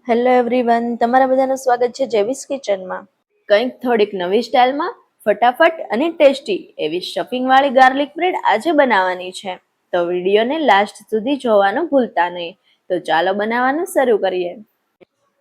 Hello everyone, તમારા બધાનું સ્વાગત છે જેવીસ કિચનમાં. કંઈક થોડીક નવી સ્ટાઇલમાં ફટાફટ અને ટેસ્ટી એવી સ્ટફિંગવાળી ગાર્લિક બ્રેડ આજે બનાવવાની છે. તો વિડીયોને લાસ્ટ સુધી જોવાનું ભૂલતા નહીં. તો ચાલો બનાવવાનું શરૂ કરીએ.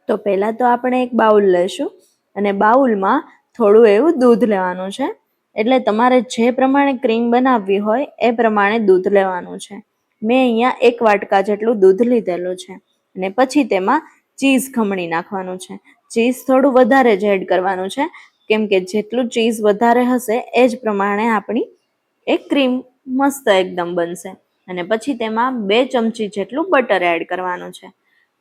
તો પહેલાં તો આપણે એક બાઉલ લઈશું અને બાઉલમાં થોડું એવું દૂધ લેવાનું છે. એટલે તમારે જે પ્રમાણે ક્રીમ બનાવવી હોય એ પ્રમાણે દૂધ લેવાનું છે. મેં અહીંયા 1 વાટકા જેટલું દૂધ લીધેલું છે અને પછી તેમાં ચીઝ ખમણી નાખવાનું છે. ચીઝ થોડું વધારે જ એડ કરવાનું છે, કેમ કે જેટલું ચીઝ વધારે હશે એ જ પ્રમાણે આપણી એક ક્રીમ મસ્ત એકદમ બનશે. અને પછી તેમાં 2 ચમચી જેટલું બટર એડ કરવાનું છે.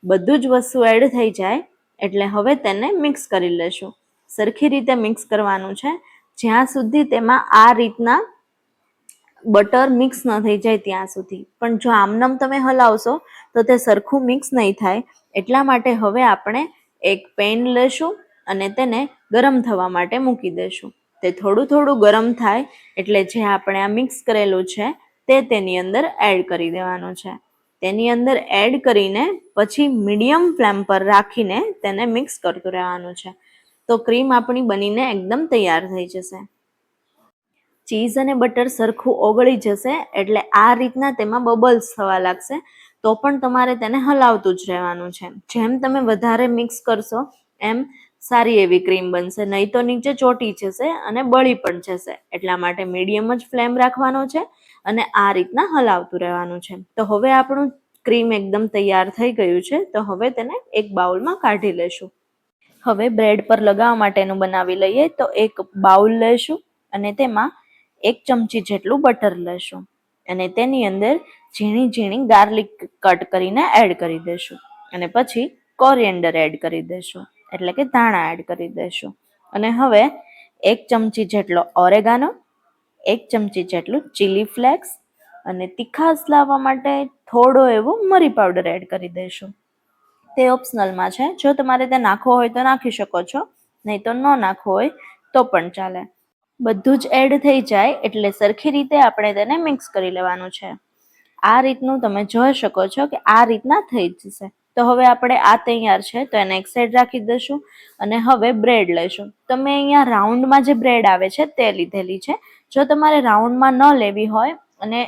બધું જ વસ્તુ એડ થઈ જાય એટલે હવે તેને મિક્સ કરી લેશું. સરખી રીતે મિક્સ કરવાનું છે જ્યાં સુધી તેમાં આ રીતના બટર મિક્સ ન થઈ જાય ત્યાં સુધી. પણ જો આમનામ તમે હલાવશો તો તે સરખું મિક્સ નહીં થાય. એટલા માટે હવે આપણે એક પેન લેશું અને તેને ગરમ થવા માટે મૂકી દેશું. તે થોડું ગરમ થાય એટલે જે આપણે આ મિક્સ કરેલું છે તે તેની અંદર એડ કરી દેવાનું છે. તેની અંદર એડ કરીને પછી મીડિયમ ફ્લેમ પર રાખીને તેને મિક્સ કરતું રહેવાનું છે. તો ક્રીમ આપણી બનીને એકદમ તૈયાર થઈ જશે. ચીઝ અને બટર સરખું ઓગળી જશે એટલે આ રીતના તેમાં બબલ્સ થવા લાગશે. તો પણ તમારે તેને હલાવતું જ રહેવાનું છે. જેમ તમે વધારે મિક્સ કરશો એમ સારી એવી ક્રીમ બનશે, નહીં તો નીચે ચોટી જશે અને બળી પણ જશે. એટલા માટે મીડિયમ જ ફ્લેમ રાખવાનો છે અને આ રીતના હલાવતું રહેવાનું છે. તો હવે આપણું ક્રીમ એકદમ તૈયાર થઈ ગયું છે. તો હવે તેને એક બાઉલમાં કાઢી લેશું. હવે બ્રેડ પર લગાવવા માટેનું બનાવી લઈએ. તો એક બાઉલ લઈશું અને તેમાં 1 ચમચી જેટલું બટર લેશું અને તેની અંદર ઝીણી ગાર્લિક કટ કરીને એડ કરી દેશું અને પછી કોરિએન્ડર એડ કરી દેશું, એટલે કે ધાણા એડ કરી દેશું. અને હવે 1 ચમચી જેટલો ઓરેગાનો, 1 ચમચી જેટલું ચીલી ફ્લેક્સ અને તીખાશ લાવવા માટે થોડો એવો મરી પાવડર એડ કરી દઈશું. તે ઓપ્શનલમાં છે, જો તમારે તે નાખવો હોય તો નાખી શકો છો, નહીં તો ન નાખવો હોય તો પણ ચાલે. બધું જ એડ થઈ જાય એટલે સરખી રીતે આપણે તેને મિક્સ કરી લેવાનું છે. આ રીતનું તમે જોઈ શકો છો કે આ રીતના થઈ જશે. તો હવે આપણે આ તૈયાર છે તો એને એક સાઈડ રાખી દઈશું અને હવે બ્રેડ લઈશું. તમે અહીંયા રાઉન્ડમાં જે બ્રેડ આવે છે તે લીધેલી છે. જો તમારે રાઉન્ડમાં ન લેવી હોય અને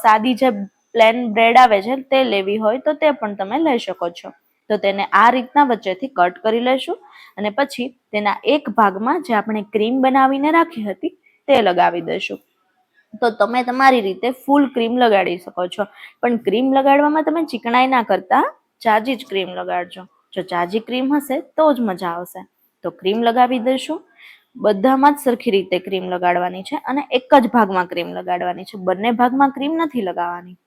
સાદી જે પ્લેન બ્રેડ આવે છે તે લેવી હોય તો તે પણ તમે લઈ શકો છો. તો તેને આ રીતના વચ્ચેથી કટ કરી લઈશું અને પછી તેના એક ભાગમાં જે આપણે ક્રીમ બનાવીને રાખી હતી તે લગાવી દઈશું. તો તમે તમારી રીતે ફૂલ ક્રીમ લગાડી શકો છો, પણ ક્રીમ લગાડવામાં તમે ચીકણાઈ ના કરતા જાજી જ ક્રીમ લગાડજો. જો જાજી ક્રીમ હશે તો જ મજા આવશે. તો ક્રીમ લગાવી દઈશું. બધામાં જ સરખી રીતે ક્રીમ લગાડવાની છે અને એક જ ભાગમાં ક્રીમ લગાડવાની છે. બંને ભાગમાં ક્રીમ નથી લગાવવાની.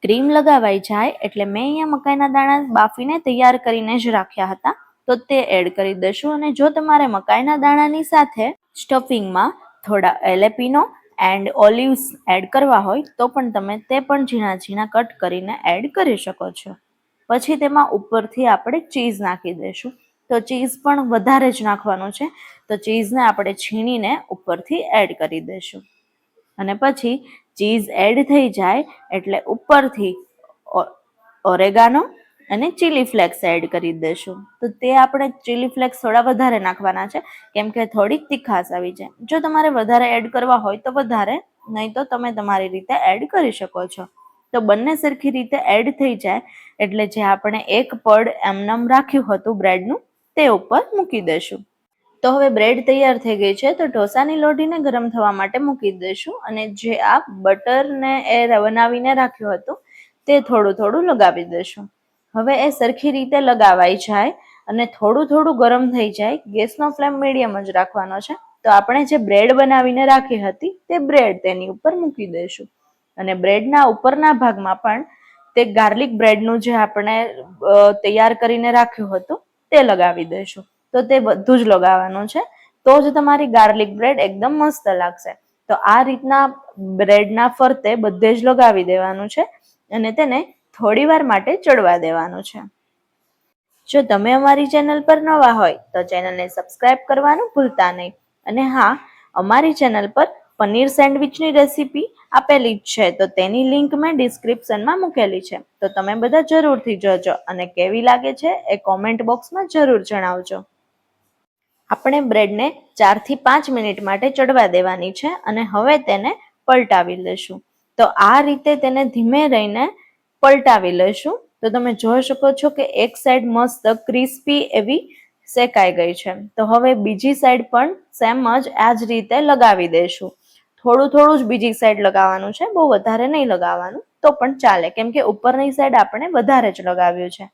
ક્રીમ લગાવાઈ જાય એટલે મેં અહીંયા મકાઈના દાણા બાફીને તૈયાર કરીને જ રાખ્યા હતા તો તે એડ કરી દઈશું. અને જો તમારે મકાઈના દાણાની સાથે સ્ટફિંગમાં થોડા એલેપીનો એન્ડ ઓલિવ્સ એડ કરવા હોય તો પણ તમે તે પણ ઝીણા કટ કરીને એડ કરી શકો છો. પછી તેમાં ઉપરથી આપણે ચીઝ નાખી દઈશું. તો ચીઝ પણ વધારે જ નાખવાનું છે. તો ચીઝને આપણે છીણીને ઉપરથી એડ કરી દઈશું અને પછી ચીઝ એડ થઈ જાય એટલે ઉપરથી ઓરેગાનો અને ચીલી ફ્લેક્સ એડ કરી દઈશું. તો તે આપણે ચીલી ફ્લેક્સ થોડા વધારે નાખવાના છે, કેમ કે થોડીક તીખાશ આવી જાય. જો તમારે વધારે એડ કરવા હોય તો વધારે, નહીં તો તમે તમારી રીતે એડ કરી શકો છો. તો બંને સરખી રીતે એડ થઈ જાય એટલે જે આપણે એક પડ એમનેમ રાખ્યું હતું બ્રેડનું તે ઉપર મૂકી દઈશું. તો હવે બ્રેડ તૈયાર થઈ ગઈ છે. તો ઢોસાની લોઢીને ગરમ થવા માટે મૂકી દઈશું અને જે આ બટરને એ બનાવીને રાખ્યું હતું તે થોડું લગાવી દઈશું. હવે એ સરખી રીતે લગાવાઈ જાય અને થોડું ગરમ થઈ જાય. ગેસનો ફ્લેમ મીડિયમ જ રાખવાનો છે. તો આપણે જે બ્રેડ બનાવીને રાખી હતી તે બ્રેડ તેની ઉપર મૂકી દઈશું અને બ્રેડના ઉપરના ભાગમાં પણ તે ગાર્લિક બ્રેડનું જે આપણે તૈયાર કરીને રાખ્યું હતું તે લગાવી દઈશું. તો તે બધું જ લગાવવાનું છે, તો જ તમારી ગાર્લિક બ્રેડ એકદમ મસ્ત લાગશે. તો આ રીતના બ્રેડના ફરતે બધે જ લગાવી દેવાનું છે અને તેને થોડી વાર માટે ચડવા દેવાનું છે. જો તમે અમારી ચેનલ પર નવા હોય તો ચેનલને સબસ્ક્રાઇબ કરવાનું ભૂલતા નહીં. અને હા, અમારી ચેનલ પર પનીર સેન્ડવિચની રેસીપી આપેલી જ છે, તો તેની લિંક મેં ડિસ્ક્રિપ્શનમાં મૂકેલી છે, તો તમે બધા જરૂરથી જોજો અને કેવી લાગે છે એ કોમેન્ટ બોક્સમાં જરૂર જણાવજો. આપણે બ્રેડને 4 થી 5 મિનિટ માટે ચડવા દેવાની છે અને હવે તેને પલટાવી લેશું. તો આ રીતે તેને ધીમે રહીને પલટાવી લેશું. તો તમે જોઈ શકો છો કે એક સાઈડ મસ્ત ક્રિસ્પી એવી શેકાઈ ગઈ છે. તો હવે બીજી સાઈડ પણ સેમ જ આ જ રીતે લગાવી દઈશું. થોડું થોડું જ બીજી સાઈડ લગાવવાનું છે, બહુ વધારે નહીં લગાવવાનું, તો પણ ચાલે, કેમ કે ઉપરની સાઈડ આપણે વધારે જ લગાવ્યું છે.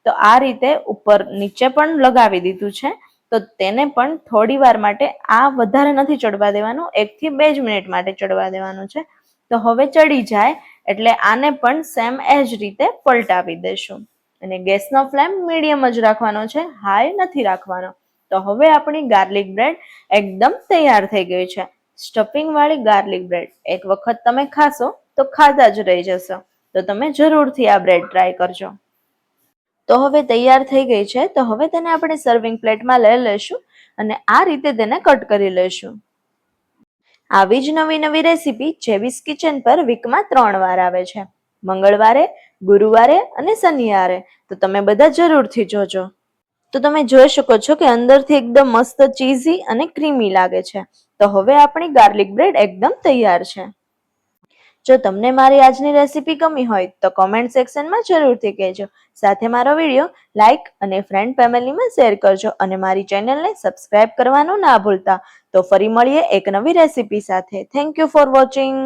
તો આ રીતે ઉપર નીચે પણ લગાવી દીધું છે. તો તેને પણ થોડી વાર માટે, આ વધારે નથી ચડવા દેવાનું, 1 થી 2 જ મિનિટ માટે ચડવા દેવાનું છે. તો હવે ચડી જાય એટલે આને પણ સેમ એ જ રીતે પલટાવી દેશું અને ગેસનો ફ્લેમ મીડિયમ જ રાખવાનો છે, હાઈ નથી રાખવાનો. તો હવે આપણી ગાર્લિક બ્રેડ એકદમ તૈયાર થઈ ગઈ છે. સ્ટફિંગ વાળી ગાર્લિક બ્રેડ એક વખત તમે ખાશો તો ખાધા જ રહી જશો. તો તમે જરૂરથી આ બ્રેડ ટ્રાય કરજો. તો હવે તૈયાર થઈ ગઈ છે. તો હવે તેને આપણે સર્વિંગ પ્લેટમાં લઈ લઈશું અને આ રીતે તેને કટ કરી લઈશું. આવી જ નવી નવી રેસીપી જેવીસ કિચન પર વીકમાં 3 વાર આવે છે, મંગળવારે, ગુરુવારે અને શનિવારે. તો તમે બધા જરૂરથી જોજો. તો તમે જોઈ શકો છો કે અંદરથી એકદમ મસ્ત ચીઝી અને ક્રીમી લાગે છે. તો હવે આપણી ગાર્લિક બ્રેડ એકદમ તૈયાર છે. જો તમને મારી આજની રેસીપી ગમી હોય તો કોમેન્ટ સેક્શનમાં જરૂરથી કહેજો. સાથે મારો વિડીયો લાઇક અને ફ્રેન્ડ ફેમિલીમાં શેર કરજો અને મારી ચેનલને સબસ્ક્રાઇબ કરવાનું ના ભૂલતા. તો ફરી મળીએ એક નવી રેસીપી સાથે. Thank you for watching.